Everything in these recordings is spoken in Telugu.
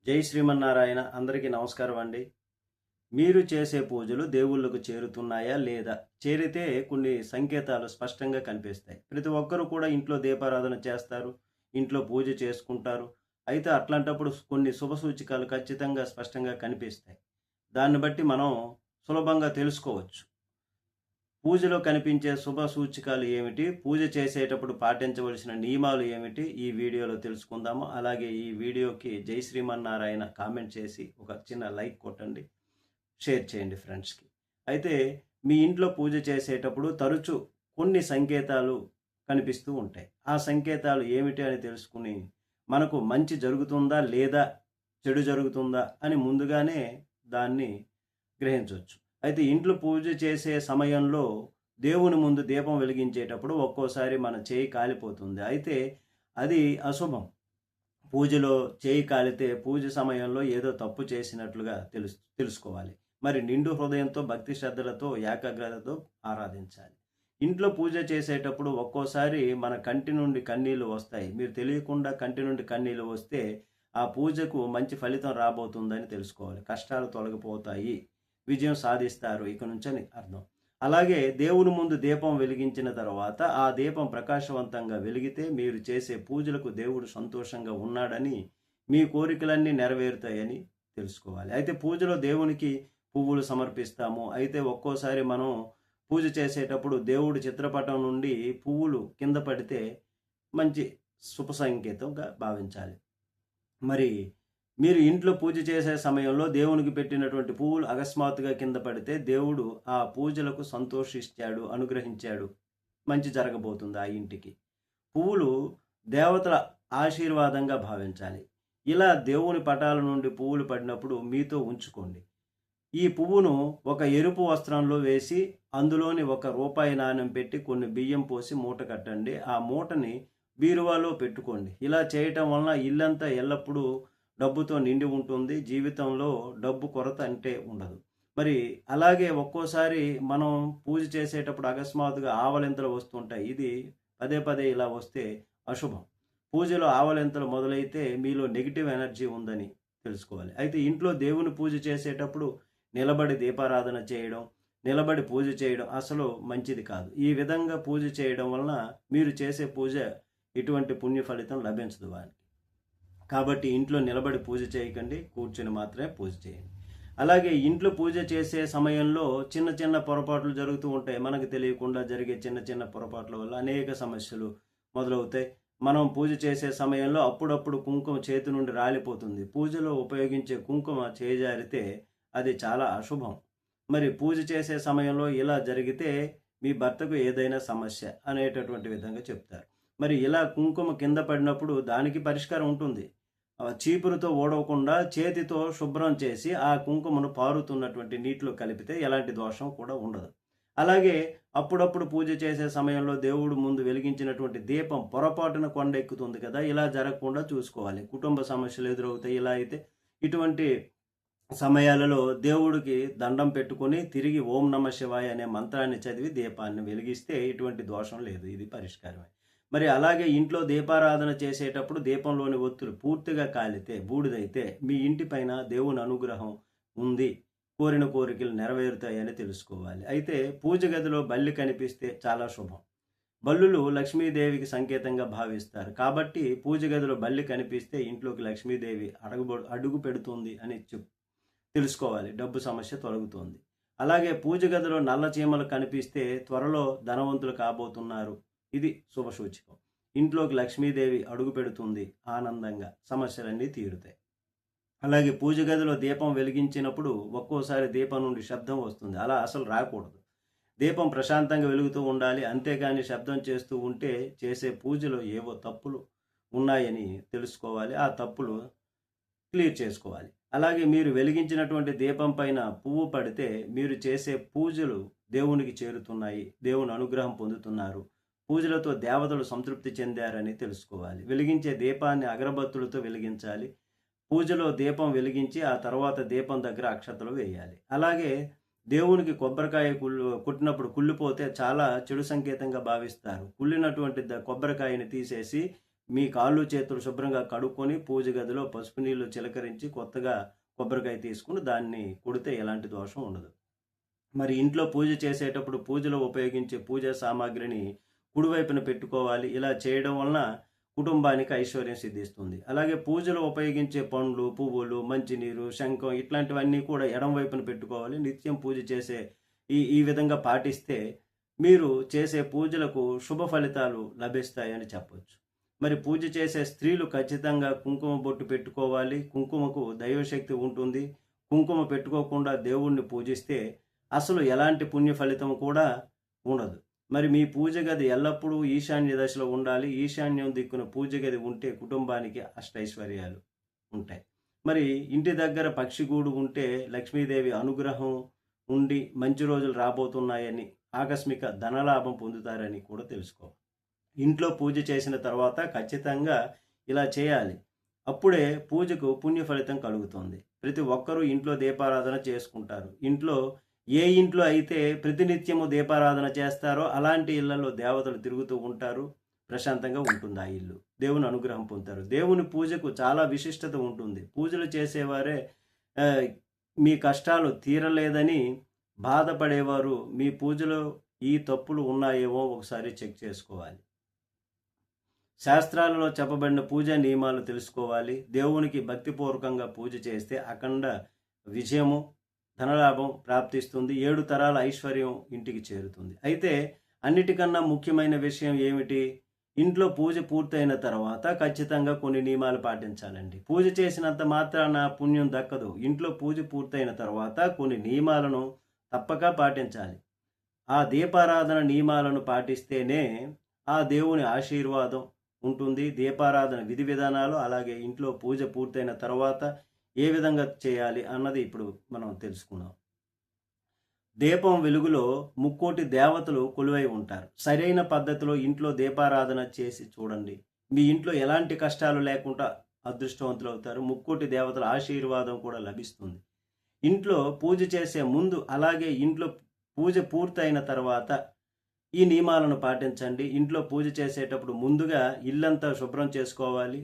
జై శ్రీమన్నారాయణ. అందరికీ నమస్కారం అండి. మీరు చేసే పూజలు దేవుళ్ళకు చేరుతున్నాయా లేదా? చేరితే కొన్ని సంకేతాలు స్పష్టంగా కనిపిస్తాయి. ప్రతి ఒక్కరు కూడా ఇంట్లో దీపారాధన చేస్తారు, ఇంట్లో పూజ చేసుకుంటారు. అయితే అట్లాంటప్పుడు కొన్ని శుభ సూచికలు ఖచ్చితంగా స్పష్టంగా కనిపిస్తాయి. దాన్ని బట్టి మనం సులభంగా తెలుసుకోవచ్చు. పూజలో కనిపించే శుభ సూచికలు ఏమిటి? పూజ చేసేటప్పుడు పాటించవలసిన నియమాలు ఏమిటి? ఈ వీడియోలో తెలుసుకుందాము. అలాగే ఈ వీడియోకి జై శ్రీమన్నారాయణ కామెంట్ చేసి ఒక చిన్న లైక్ కొట్టండి. షేర్ చేయండి ఫ్రెండ్స్‌కి. అయితే మీ ఇంట్లో పూజ చేసేటప్పుడు తరచూ కొన్ని సంకేతాలు కనిపిస్తూ ఉంటాయి. ఆ సంకేతాలు ఏమిటి అని తెలుసుకుని మనకు మంచి జరుగుతుందా? లేదా చెడు జరుగుతుందా? అని ముందుగానే దాన్ని గ్రహించొచ్చు. అయితే ఇంట్లో పూజ చేసే సమయంలో దేవుని ముందు దీపం వెలిగించేటప్పుడు ఒక్కోసారి మన చేయి కాలిపోతుంది. అయితే అది అశుభం. పూజలో చేయి కాలితే పూజ సమయంలో ఏదో తప్పు చేసినట్లుగా తెలుసుకోవాలి. మరి నిండు హృదయంతో, భక్తి శ్రద్ధలతో, ఏకాగ్రతతో ఆరాధించాలి. ఇంట్లో పూజ చేసేటప్పుడు ఒక్కోసారి మన కంటి నుండి కన్నీళ్లు వస్తాయి. మీరు తెలియకుండా కంటి నుండి కన్నీళ్లు వస్తే ఆ పూజకు మంచి ఫలితం రాబోతుందని తెలుసుకోవాలి. కష్టాలు తొలగిపోతాయి, విజయం సాధిస్తారు ఇక నుంచని అర్థం. అలాగే దేవుని ముందు దీపం వెలిగించిన తర్వాత ఆ దీపం ప్రకాశవంతంగా వెలిగితే మీరు చేసే పూజలకు దేవుడు సంతోషంగా ఉన్నాడని, మీ కోరికలన్నీ నెరవేరుతాయని తెలుసుకోవాలి. అయితే పూజలో దేవునికి పువ్వులు సమర్పిస్తాము. అయితే ఒక్కోసారి మనం పూజ చేసేటప్పుడు దేవుడి చిత్రపటం నుండి పువ్వులు కింద పడితే మంచి శుభ సంకేతంగా భావించాలి. మరి మీరు ఇంట్లో పూజ చేసే సమయంలో దేవునికి పెట్టినటువంటి పువ్వులు అకస్మాత్తుగా కింద పడితే దేవుడు ఆ పూజలకు సంతోషిస్తాడు, అనుగ్రహించాడు. మంచి జరగబోతుంది ఆ ఇంటికి. పువ్వులు దేవతల ఆశీర్వాదంగా భావించాలి. ఇలా దేవుని పటాల నుండి పువ్వులు పడినప్పుడు మీతో ఉంచుకోండి. ఈ పువ్వును ఒక ఎరుపు వస్త్రంలో వేసి అందులోని రూపాయి నాణెం పెట్టి కొన్ని బియ్యం పోసి మూట కట్టండి. ఆ మూటని బీరువాలో పెట్టుకోండి. ఇలా చేయటం వలన ఇల్లంతా ఎల్లప్పుడూ డబ్బుతో నిండి ఉంటుంది. జీవితంలో డబ్బు కొరత అంటే ఉండదు. మరి అలాగే ఒక్కోసారి మనం పూజ చేసేటప్పుడు అకస్మాత్తుగా ఆవలింతలు వస్తుంటాయి. ఇది పదే పదే ఇలా వస్తే అశుభం. పూజలో ఆవలింతలు మొదలైతే మీలో నెగిటివ్ ఎనర్జీ ఉందని తెలుసుకోవాలి. అయితే ఇంట్లో దేవుని పూజ చేసేటప్పుడు నిలబడి దీపారాధన చేయడం, నిలబడి పూజ చేయడం అసలు మంచిది కాదు. ఈ విధంగా పూజ చేయడం వలన మీరు చేసే పూజ ఎటువంటి పుణ్య ఫలితం లభించదు వారికి. కాబట్టి ఇంట్లో నిలబడి పూజ చేయకండి, కూర్చొని మాత్రమే పూజ చేయండి. అలాగే ఇంట్లో పూజ చేసే సమయంలో చిన్న చిన్న పొరపాట్లు జరుగుతూ ఉంటాయి. మనకు తెలియకుండా జరిగే చిన్న చిన్న పొరపాట్ల వల్ల అనేక సమస్యలు మొదలవుతాయి. మనం పూజ చేసే సమయంలో అప్పుడప్పుడు కుంకుమ చేతి నుండి రాలిపోతుంది. పూజలో ఉపయోగించే కుంకుమ చేజారితే అది చాలా అశుభం. మరి పూజ చేసే సమయంలో ఇలా జరిగితే మీ భర్తకు ఏదైనా సమస్య అనేటటువంటి విధంగా చెప్తారు. మరి ఇలా కుంకుమ కింద పడినప్పుడు దానికి పరిష్కారం ఉంటుంది. చీపురుతో ఊడవకుండా చేతితో శుభ్రం చేసి ఆ కుంకుమను పారుతున్నటువంటి నీటిలో కలిపితే ఎలాంటి దోషం కూడా ఉండదు. అలాగే అప్పుడప్పుడు పూజ చేసే సమయంలో దేవుడు ముందు వెలిగించినటువంటి దీపం పొరపాటున కొండెక్కుతుంది కదా, ఇలా జరగకుండా చూసుకోవాలి. కుటుంబ సమస్యలు ఎదురవుతాయి. ఇలా అయితే ఇటువంటి సమయాలలో దేవుడికి దండం పెట్టుకొని తిరిగి ఓం నమ శివాయ అనే మంత్రాన్ని చదివి దీపాన్ని వెలిగిస్తే ఎటువంటి దోషం లేదు. ఇది పరిష్కారమే. మరి అలాగే ఇంట్లో దీపారాధన చేసేటప్పుడు దీపంలోని ఒత్తులు పూర్తిగా కాలితే, బూడిదైతే మీ ఇంటి పైన దేవుని అనుగ్రహం ఉంది, కోరిన కోరికలు నెరవేరుతాయని తెలుసుకోవాలి. అయితే పూజ గదిలో బల్లి కనిపిస్తే చాలా శుభం. బల్లులు లక్ష్మీదేవికి సంకేతంగా భావిస్తారు. కాబట్టి పూజ గదిలో బల్లి కనిపిస్తే ఇంట్లోకి లక్ష్మీదేవి అడుగు పెడుతుంది అని తెలుసుకోవాలి. డబ్బు సమస్య తొలగుతోంది. అలాగే పూజ గదిలో నల్ల చీమలు కనిపిస్తే త్వరలో ధనవంతులు కాబోతున్నారు. ఇది శుభసూచకం. ఇంట్లోకి లక్ష్మీదేవి అడుగు పెడుతుంది, ఆనందంగా సమస్యలన్నీ తీరుతాయి. అలాగే పూజ గదిలో దీపం వెలిగించినప్పుడు ఒక్కోసారి దీపం నుండి శబ్దం వస్తుంది. అలా అసలు రాకూడదు. దీపం ప్రశాంతంగా వెలుగుతూ ఉండాలి. అంతేకాని శబ్దం చేస్తూ ఉంటే చేసే పూజలో ఏవో తప్పులు ఉన్నాయని తెలుసుకోవాలి. ఆ తప్పులు క్లియర్ చేసుకోవాలి. అలాగే మీరు వెలిగించినటువంటి దీపం పైన పువ్వు పడితే మీరు చేసే పూజలు దేవునికి చేరుతున్నాయి, దేవుని అనుగ్రహం పొందుతున్నారు, పూజలతో దేవతలు సంతృప్తి చెందారని తెలుసుకోవాలి. వెలిగించే దీపాన్ని అగరబత్తులతో వెలిగించాలి. పూజలో దీపం వెలిగించి ఆ తర్వాత దీపం దగ్గర అక్షతలు వేయాలి. అలాగే దేవునికి కొబ్బరికాయ కుట్టినప్పుడు కుళ్ళిపోతే చాలా చెడు సంకేతంగా భావిస్తారు. కుళ్ళినటువంటి కొబ్బరికాయని తీసేసి మీ కాళ్ళు చేతులు శుభ్రంగా కడుక్కొని పూజ గదిలో పసుపు నీళ్లు చిలకరించి కొత్తగా కొబ్బరికాయ తీసుకుని దాన్ని కొడితే ఎలాంటి దోషం ఉండదు. మరి ఇంట్లో పూజ చేసేటప్పుడు పూజలో ఉపయోగించే పూజా సామాగ్రిని కుడివైపున పెట్టుకోవాలి. ఇలా చేయడం వలన కుటుంబానికి ఐశ్వర్యం సిద్ధిస్తుంది. అలాగే పూజలో ఉపయోగించే పండ్లు, పువ్వులు, మంచినీరు, శంఖం ఇట్లాంటివన్నీ కూడా ఎడం వైపున పెట్టుకోవాలి. నిత్యం పూజ చేసే ఈ విధంగా పాటిస్తే మీరు చేసే పూజలకు శుభ ఫలితాలు లభిస్తాయని చెప్పొచ్చు. మరి పూజ చేసే స్త్రీలు ఖచ్చితంగా కుంకుమ బొట్టు పెట్టుకోవాలి. కుంకుమకు దైవశక్తి ఉంటుంది. కుంకుమ పెట్టుకోకుండా దేవుణ్ణి పూజిస్తే అసలు ఎలాంటి పుణ్య ఫలితం కూడా ఉండదు. మరి మీ పూజ గది ఎల్లప్పుడూ ఈశాన్య దశలో ఉండాలి. ఈశాన్యం దిక్కున పూజ గది ఉంటే కుటుంబానికి అష్టైశ్వర్యాలు ఉంటాయి. మరి ఇంటి దగ్గర పక్షిగూడు ఉంటే లక్ష్మీదేవి అనుగ్రహం ఉండి మంచి రోజులు రాబోతున్నాయని, ఆకస్మిక ధనలాభం పొందుతారని కూడా తెలుసుకోవాలి. ఇంట్లో పూజ చేసిన తర్వాత ఖచ్చితంగా ఇలా చేయాలి. అప్పుడే పూజకు పుణ్య ఫలితం కలుగుతుంది. ప్రతి ఒక్కరూ ఇంట్లో దీపారాధన చేసుకుంటారు. ఏ ఇంట్లో అయితే ప్రతినిత్యము దీపారాధన చేస్తారో అలాంటి ఇళ్లలో దేవతలు తిరుగుతూ ఉంటారు. ప్రశాంతంగా ఉంటుంది ఆ ఇల్లు. దేవుని అనుగ్రహం పొందుతారు. దేవుని పూజకు చాలా విశిష్టత ఉంటుంది. పూజలు చేసేవారే మీ కష్టాలు తీరలేదని బాధపడేవారు మీ పూజలో ఈ తప్పులు ఉన్నాయేమో ఒకసారి చెక్ చేసుకోవాలి. శాస్త్రాలలో చెప్పబడిన పూజా నియమాలు తెలుసుకోవాలి. దేవునికి భక్తిపూర్వకంగా పూజ చేస్తే అఖండ విజయము, ధనలాభం ప్రాప్తిస్తుంది. 7 తరాల ఐశ్వర్యం ఇంటికి చేరుతుంది. అయితే అన్నిటికన్నా ముఖ్యమైన విషయం ఏమిటి? ఇంట్లో పూజ పూర్తయిన తర్వాత ఖచ్చితంగా కొన్ని నియమాలు పాటించాలండి. పూజ చేసినంత మాత్రాన పుణ్యం దక్కదు. ఇంట్లో పూజ పూర్తయిన తర్వాత కొన్ని నియమాలను తప్పక పాటించాలి. ఆ దీపారాధన నియమాలను పాటిస్తేనే ఆ దేవుని ఆశీర్వాదం ఉంటుంది. దీపారాధన విధి విధానాలు, అలాగే ఇంట్లో పూజ పూర్తయిన తర్వాత ఏ విధంగా చేయాలి అన్నది ఇప్పుడు మనం తెలుసుకుందాం. దీపం వెలుగులో ముక్కోటి దేవతలు కొలువై ఉంటారు. సరైన పద్ధతిలో ఇంట్లో దీపారాధన చేసి చూడండి. మీ ఇంట్లో ఎలాంటి కష్టాలు లేకుండా అదృష్టవంతులు అవుతారు. ముక్కోటి దేవతల ఆశీర్వాదం కూడా లభిస్తుంది. ఇంట్లో పూజ చేసే ముందు, అలాగే ఇంట్లో పూజ పూర్తయిన తర్వాత ఈ నియమాలను పాటించండి. ఇంట్లో పూజ చేసేటప్పుడు ముందుగా ఇల్లంతా శుభ్రం చేసుకోవాలి.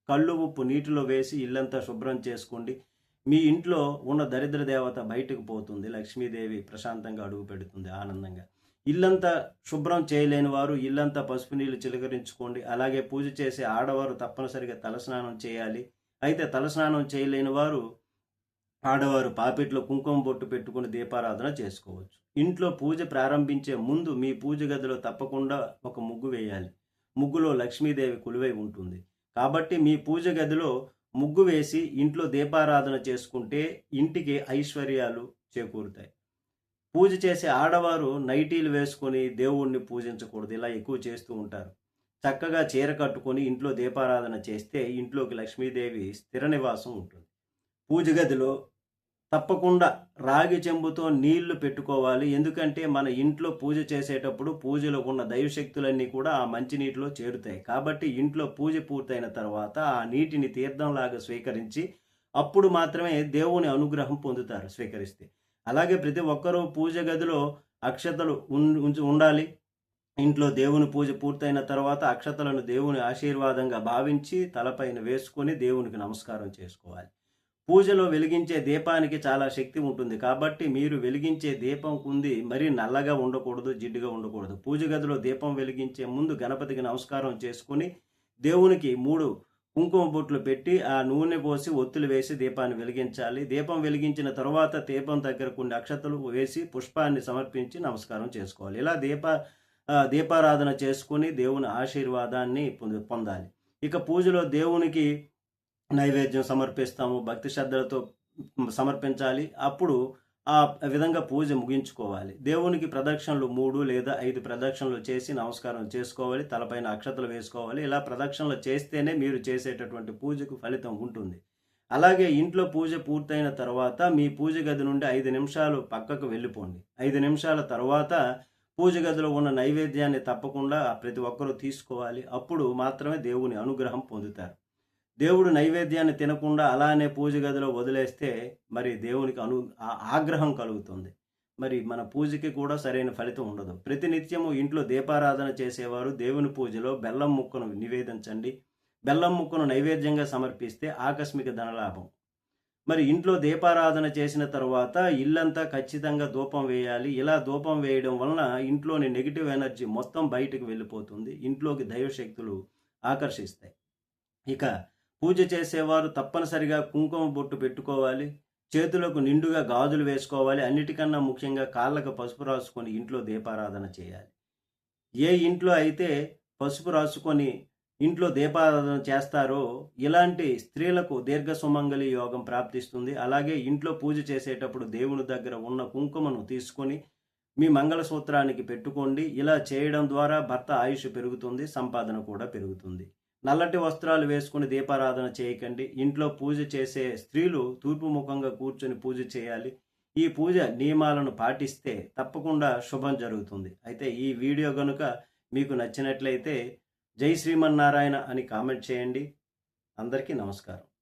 కళ్ళు ఉప్పు నీటిలో వేసి ఇల్లంతా శుభ్రం చేసుకోండి. మీ ఇంట్లో ఉన్న దరిద్ర దేవత బయటకు పోతుంది. లక్ష్మీదేవి ప్రశాంతంగా అడుగు పెడుతుంది ఆనందంగా. ఇల్లంతా శుభ్రం చేయలేని వారు ఇల్లంతా పసుపు నీళ్లు చిలకరించుకోండి. అలాగే పూజ చేసే ఆడవారు తప్పనిసరిగా తలస్నానం చేయాలి. అయితే తలస్నానం చేయలేని వారు ఆడవారు పాపిట్లో కుంకుమ బొట్టు పెట్టుకుని దీపారాధన చేసుకోవచ్చు. ఇంట్లో పూజ ప్రారంభించే ముందు మీ పూజ గదిలో తప్పకుండా ఒక ముగ్గు వేయాలి. ముగ్గులో లక్ష్మీదేవి కొలువై ఉంటుంది. కాబట్టి మీ పూజ గదిలో ముగ్గు వేసి ఇంట్లో దీపారాధన చేసుకుంటే ఇంటికి ఐశ్వర్యాలు చేకూరుతాయి. పూజ చేసే ఆడవారు నైటీలు వేసుకొని దేవుణ్ణి పూజించకూడదు. ఇలా ఎక్కువ చేస్తూ ఉంటారు. చక్కగా చీర కట్టుకొని ఇంట్లో దీపారాధన చేస్తే ఇంట్లోకి లక్ష్మీదేవి స్థిర నివాసం ఉంటుంది. పూజ గదిలో తప్పకుండా రాగి చెంబుతో నీళ్లు పెట్టుకోవాలి. ఎందుకంటే మన ఇంట్లో పూజ చేసేటప్పుడు పూజలో ఉన్న దైవశక్తులన్నీ కూడా ఆ మంచినీటిలో చేరుతాయి. కాబట్టి ఇంట్లో పూజ పూర్తయిన తర్వాత ఆ నీటిని తీర్థంలాగా స్వీకరించి అప్పుడు మాత్రమే దేవుని అనుగ్రహం పొందుతారు స్వీకరిస్తే. అలాగే ప్రతి ఒక్కరూ పూజ గదిలో అక్షతలు ఉండాలి. ఇంట్లో దేవుని పూజ పూర్తయిన తర్వాత అక్షతలను దేవుని ఆశీర్వాదంగా భావించి తలపైన వేసుకొని దేవునికి నమస్కారం చేసుకోవాలి. పూజలో వెలిగించే దీపానికి చాలా శక్తి ఉంటుంది. కాబట్టి మీరు వెలిగించే దీపం కుంది మరీ నల్లగా ఉండకూడదు, జిడ్డుగా ఉండకూడదు. పూజ గదిలో దీపం వెలిగించే ముందు గణపతికి నమస్కారం చేసుకుని దేవునికి 3 కుంకుమ బొట్లు పెట్టి ఆ నూనె పోసి ఒత్తులు వేసి దీపాన్ని వెలిగించాలి. దీపం వెలిగించిన తర్వాత దీపం దగ్గర కొన్ని అక్షతలు వేసి పుష్పాన్ని సమర్పించి నమస్కారం చేసుకోవాలి. ఇలా దీపారాధన చేసుకుని దేవుని ఆశీర్వాదాన్ని పొందాలి. ఇక పూజలో దేవునికి నైవేద్యం సమర్పిస్తాము. భక్తి శ్రద్ధలతో సమర్పించాలి. అప్పుడు ఆ విధంగా పూజ ముగించుకోవాలి. దేవునికి ప్రదక్షిణలు 3 లేదా 5 ప్రదక్షిణలు చేసి నమస్కారం చేసుకోవాలి. తలపైన అక్షతలు వేసుకోవాలి. ఇలా ప్రదక్షిణలు చేస్తేనే మీరు చేసేటటువంటి పూజకు ఫలితం ఉంటుంది. అలాగే ఇంట్లో పూజ పూర్తయిన తర్వాత మీ పూజ గది నుండి 5 నిమిషాలు పక్కకు వెళ్ళిపోండి. 5 నిమిషాల తర్వాత పూజ గదిలో ఉన్న నైవేద్యాన్ని తప్పకుండా ప్రతి ఒక్కరూ తీసుకోవాలి. అప్పుడు మాత్రమే దేవుని అనుగ్రహం పొందుతారు. దేవుడు నైవేద్యాన్ని తినకుండా అలానే పూజ గదిలో వదిలేస్తే మరి దేవునికి ఆగ్రహం కలుగుతుంది. మరి మన పూజకి కూడా సరైన ఫలితం ఉండదు. ప్రతినిత్యము ఇంట్లో దీపారాధన చేసేవారు దేవుని పూజలో బెల్లం ముక్కను నివేదించండి. బెల్లం ముక్కను నైవేద్యంగా సమర్పిస్తే ఆకస్మిక ధనలాభం. మరి ఇంట్లో దీపారాధన చేసిన తరువాత ఇల్లంతా ఖచ్చితంగా ధూపం వేయాలి. ఇలా ధూపం వేయడం వలన ఇంట్లోని నెగిటివ్ ఎనర్జీ మొత్తం బయటకు వెళ్ళిపోతుంది. ఇంట్లోకి దైవశక్తులు ఆకర్షిస్తాయి. ఇక పూజ చేసేవారు తప్పనిసరిగా కుంకుమ బొట్టు పెట్టుకోవాలి. చేతులకు నిండుగా గాజులు వేసుకోవాలి. అన్నిటికన్నా ముఖ్యంగా కాళ్ళకు పసుపు రాసుకొని ఇంట్లో దీపారాధన చేయాలి. ఏ ఇంట్లో అయితే పసుపు రాసుకొని ఇంట్లో దీపారాధన చేస్తారో ఇలాంటి స్త్రీలకు దీర్ఘ సుమంగళి యోగం ప్రాప్తిస్తుంది. అలాగే ఇంట్లో పూజ చేసేటప్పుడు దేవుని దగ్గర ఉన్న కుంకుమను తీసుకొని మీ మంగళసూత్రానికి పెట్టుకోండి. ఇలా చేయడం ద్వారా భర్త ఆయుష్ పెరుగుతుంది, సంపాదన కూడా పెరుగుతుంది. నల్లటి వస్త్రాలు వేసుకుని దీపారాధన చేయకండి. ఇంట్లో పూజ చేసే స్త్రీలు తూర్పు ముఖంగా కూర్చొని పూజ చేయాలి. ఈ పూజ నియమాలను పాటిస్తే తప్పకుండా శుభం జరుగుతుంది. అయితే ఈ వీడియో కనుక మీకు నచ్చినట్లయితే జై శ్రీమన్నారాయణ అని కామెంట్ చేయండి. అందరికీ నమస్కారం.